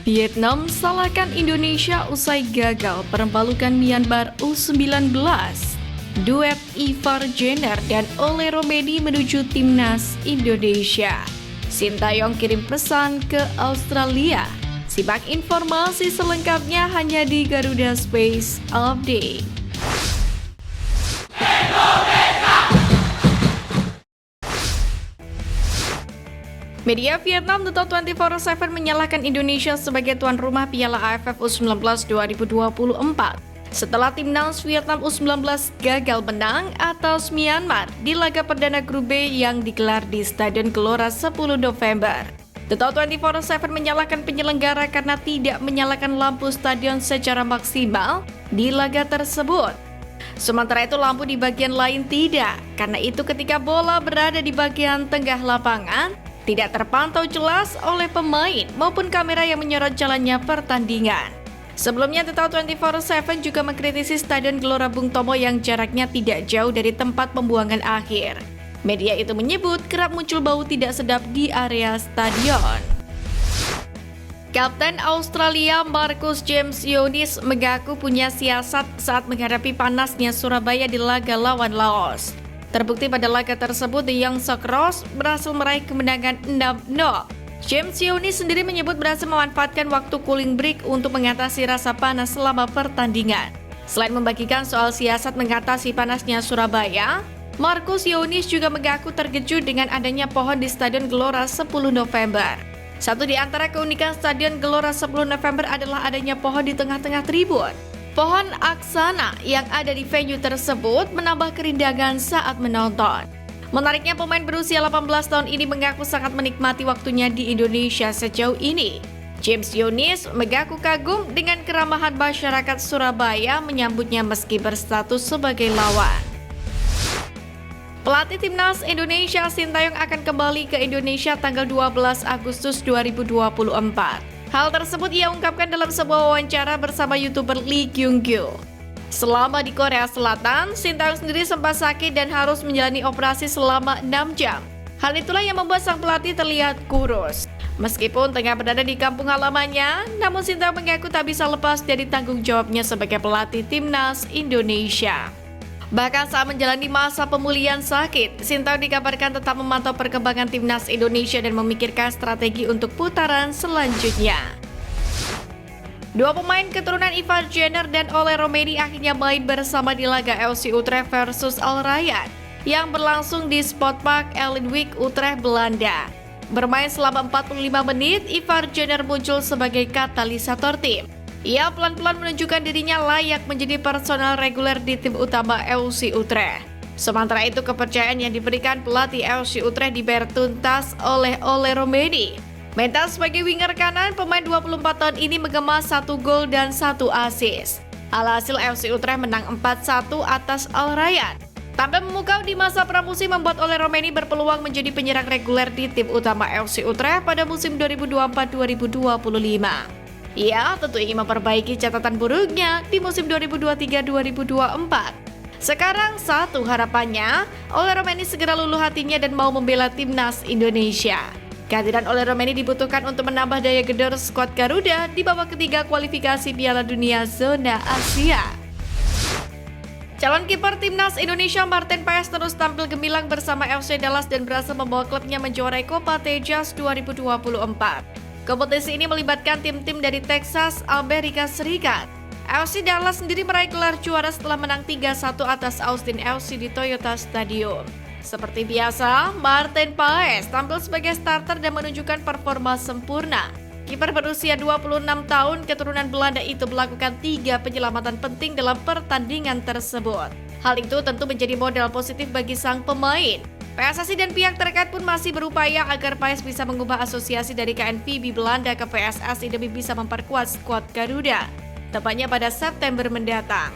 Vietnam salahkan Indonesia usai gagal perembalukan Myanmar U19. Duet Ivar Jenner dan Ole Romeni menuju timnas Indonesia. Sintayong kirim pesan ke Australia. Simak informasi selengkapnya hanya di Garuda Space Update. Media Vietnam The 24/7 menyalahkan Indonesia sebagai tuan rumah Piala AFF U19 2024 setelah timnas Vietnam U19 gagal menang atas Myanmar di laga perdana grup B yang digelar di Stadion Gelora 10 November. The 24/7 menyalahkan penyelenggara karena tidak menyalakan lampu stadion secara maksimal di laga tersebut. Sementara itu lampu di bagian lain tidak, karena itu ketika bola berada di bagian tengah lapangan, tidak terpantau jelas oleh pemain maupun kamera yang menyorot jalannya pertandingan. Sebelumnya, The 24/7 juga mengkritisi Stadion Gelora Bung Tomo yang jaraknya tidak jauh dari tempat pembuangan akhir. Media itu menyebut kerap muncul bau tidak sedap di area stadion. Kapten Australia Marcus James Ionis mengaku punya siasat saat menghadapi panasnya Surabaya di laga lawan Laos. Terbukti pada laga tersebut, The Young Socceroos berhasil meraih kemenangan 6-0. James Ionis sendiri menyebut berhasil memanfaatkan waktu cooling break untuk mengatasi rasa panas selama pertandingan. Selain membagikan soal siasat mengatasi panasnya Surabaya, Marcus Ionis juga mengaku terkejut dengan adanya pohon di Stadion Gelora 10 November. Satu di antara keunikan Stadion Gelora 10 November adalah adanya pohon di tengah-tengah tribun. Pohon aksana yang ada di venue tersebut menambah kerindangan saat menonton. Menariknya, pemain berusia 18 tahun ini mengaku sangat menikmati waktunya di Indonesia sejauh ini. James Ionis mengaku kagum dengan keramahan masyarakat Surabaya menyambutnya meski berstatus sebagai lawan. Pelatih timnas Indonesia Sintayong akan kembali ke Indonesia tanggal 12 Agustus 2024. Hal tersebut ia ungkapkan dalam sebuah wawancara bersama YouTuber Lee Kyung-gyu. Selama di Korea Selatan, Sintayong sendiri sempat sakit dan harus menjalani operasi selama 6 jam. Hal itulah yang membuat sang pelatih terlihat kurus. Meskipun tengah berada di kampung halamannya, namun Sintayong mengaku tak bisa lepas dari tanggung jawabnya sebagai pelatih timnas Indonesia. Bahkan saat menjalani masa pemulihan sakit, Sintayong dikabarkan tetap memantau perkembangan timnas Indonesia dan memikirkan strategi untuk putaran selanjutnya. Dua pemain keturunan Ivar Jenner dan Ole Romeni akhirnya main bersama di laga FC Utrecht versus Al Rayyan yang berlangsung di Sportpark Ellingwijk, Utrecht, Belanda. Bermain selama 45 menit, Ivar Jenner muncul sebagai katalisator tim. Ia pelan-pelan menunjukkan dirinya layak menjadi personal reguler di tim utama FC Utrecht. Sementara itu, kepercayaan yang diberikan pelatih FC Utrecht dibayar tuntas oleh Ole Romeni. Mental sebagai winger kanan, pemain 24 tahun ini mengemas 1 gol dan 1 assist. Alhasil FC Utrecht menang 4-1 atas Al Rayyan. Tampil memukau di masa pramusim membuat Ole Romeni berpeluang menjadi penyerang reguler di tim utama FC Utrecht pada musim 2024-2025. Ia tentu ingin memperbaiki catatan buruknya di musim 2023-2024. Sekarang satu harapannya, Ole Romeni segera luluh hatinya dan mau membela timnas Indonesia. Kehadiran Ole Romeni dibutuhkan untuk menambah daya gedor skuad Garuda di babak ketiga kualifikasi Piala Dunia Zona Asia. Calon kiper timnas Indonesia Martin Paes terus tampil gemilang bersama FC Dallas dan berhasil membawa klubnya menjuarai Copa Tejas 2024. Kompetisi ini melibatkan tim-tim dari Texas, Amerika Serikat. FC Dallas sendiri meraih gelar juara setelah menang 3-1 atas Austin FC di Toyota Stadium. Seperti biasa, Martin Paes tampil sebagai starter dan menunjukkan performa sempurna. Kiper berusia 26 tahun keturunan Belanda itu melakukan 3 penyelamatan penting dalam pertandingan tersebut. Hal itu tentu menjadi modal positif bagi sang pemain. PSSI dan pihak terkait pun masih berupaya agar Paes bisa mengubah asosiasi dari KNVB Belanda ke PSSI demi bisa memperkuat skuad Garuda, tepatnya pada September mendatang.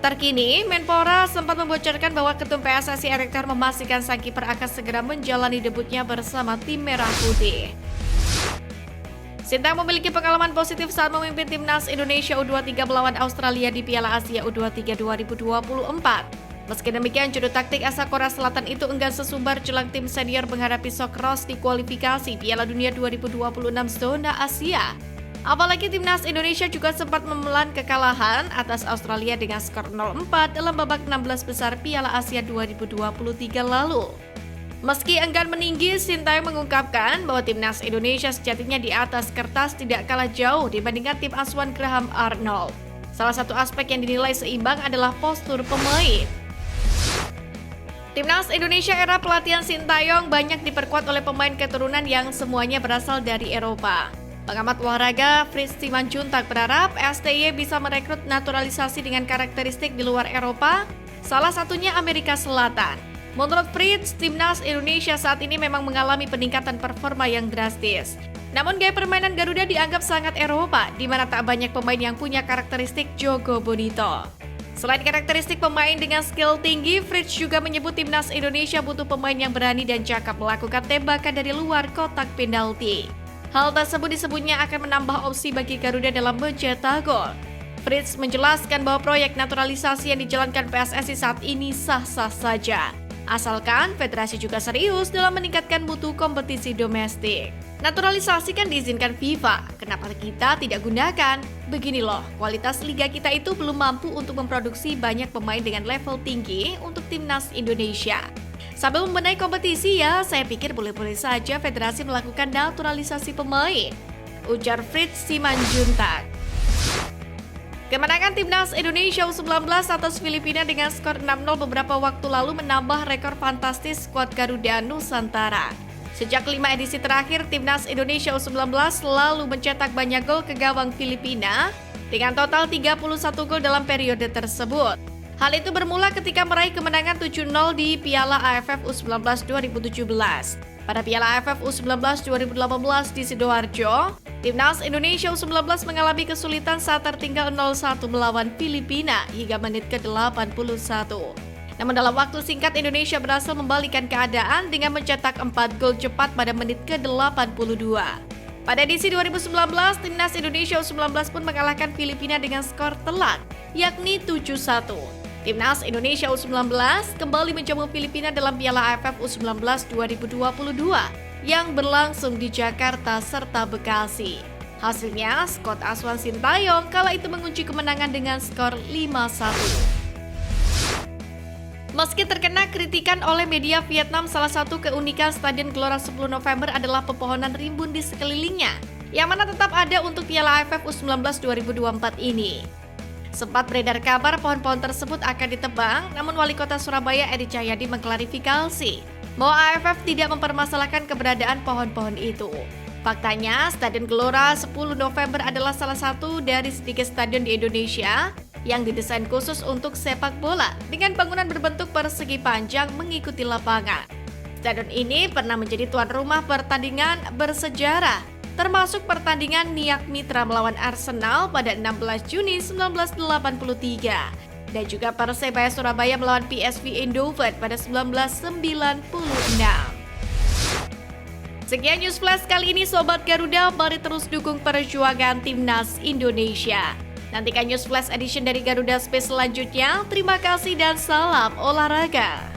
Terkini, Menpora sempat membocorkan bahwa Ketum PSSI Erick Thohir memastikan sang kiper akan segera menjalani debutnya bersama tim Merah Putih. Sintayong memiliki pengalaman positif saat memimpin timnas Indonesia U23 melawan Australia di Piala Asia U23 2024. Meski demikian, juru taktik asal Korea Selatan itu enggan sesumbar jelang tim senior menghadapi Socceroos di kualifikasi Piala Dunia 2026 Zona Asia. Apalagi timnas Indonesia juga sempat menelan kekalahan atas Australia dengan skor 0-4 dalam babak 16 besar Piala Asia 2023 lalu. Meski enggan meninggi, Sintayong mengungkapkan bahwa timnas Indonesia sejatinya di atas kertas tidak kalah jauh dibandingkan tim asuhan Graham Arnold. Salah satu aspek yang dinilai seimbang adalah postur pemain. Timnas Indonesia era pelatihan Sintayong banyak diperkuat oleh pemain keturunan yang semuanya berasal dari Eropa. Pengamat olahraga Fritz Simanjuntak berharap STY bisa merekrut naturalisasi dengan karakteristik di luar Eropa, salah satunya Amerika Selatan. Menurut Fritz, timnas Indonesia saat ini memang mengalami peningkatan performa yang drastis. Namun gaya permainan Garuda dianggap sangat Eropa, di mana tak banyak pemain yang punya karakteristik Jogo Bonito. Selain karakteristik pemain dengan skill tinggi, Fritz juga menyebut timnas Indonesia butuh pemain yang berani dan cakap melakukan tembakan dari luar kotak penalti. Hal tersebut disebutnya akan menambah opsi bagi Garuda dalam mencetak gol. Fritz menjelaskan bahwa proyek naturalisasi yang dijalankan PSSI saat ini sah-sah saja. Asalkan federasi juga serius dalam meningkatkan mutu kompetisi domestik. Naturalisasi kan diizinkan FIFA, kenapa kita tidak gunakan? Begini loh, kualitas liga kita itu belum mampu untuk memproduksi banyak pemain dengan level tinggi untuk timnas Indonesia. Sambil membenahi kompetisi ya, saya pikir boleh-boleh saja federasi melakukan naturalisasi pemain, ujar Fritz Simanjuntak. Kemenangan timnas Indonesia U19 atas Filipina dengan skor 6-0 beberapa waktu lalu menambah rekor fantastis skuad Garuda Nusantara. Sejak 5 edisi terakhir, timnas Indonesia U19 selalu mencetak banyak gol ke gawang Filipina dengan total 31 gol dalam periode tersebut. Hal itu bermula ketika meraih kemenangan 7-0 di Piala AFF U19 2017. Pada Piala AFF U19 2018 di Sidoarjo, timnas Indonesia U19 mengalami kesulitan saat tertinggal 0-1 melawan Filipina hingga menit ke-81. Namun dalam waktu singkat Indonesia berhasil membalikan keadaan dengan mencetak 4 gol cepat pada menit ke-82. Pada edisi 2019, timnas Indonesia U19 pun mengalahkan Filipina dengan skor telak, yakni 7-1. Timnas Indonesia U19 kembali menjamu Filipina dalam Piala AFF U19 2022 yang berlangsung di Jakarta serta Bekasi. Hasilnya, skuad asuhan Sintayong kala itu mengunci kemenangan dengan skor 5-1. Meski terkena kritikan oleh media Vietnam, salah satu keunikan Stadion Gelora 10 November adalah pepohonan rimbun di sekelilingnya, yang mana tetap ada untuk Piala AFF U19 2024 ini. Sempat beredar kabar pohon-pohon tersebut akan ditebang, namun Wali Kota Surabaya Edi Cahyadi mengklarifikasi bahwa AFF tidak mempermasalahkan keberadaan pohon-pohon itu. Faktanya, Stadion Gelora 10 November adalah salah satu dari sedikit stadion di Indonesia yang didesain khusus untuk sepak bola dengan bangunan berbentuk persegi panjang mengikuti lapangan. Stadion ini pernah menjadi tuan rumah pertandingan bersejarah, termasuk pertandingan Niak Mitra melawan Arsenal pada 16 Juni 1983 dan juga Persebaya Surabaya melawan PSV Eindhoven pada 1996. Sekian News Flash kali ini Sobat Garuda, mari terus dukung perjuangan timnas Indonesia. Nantikan News Flash edition dari Garuda Space selanjutnya. Terima kasih dan salam olahraga.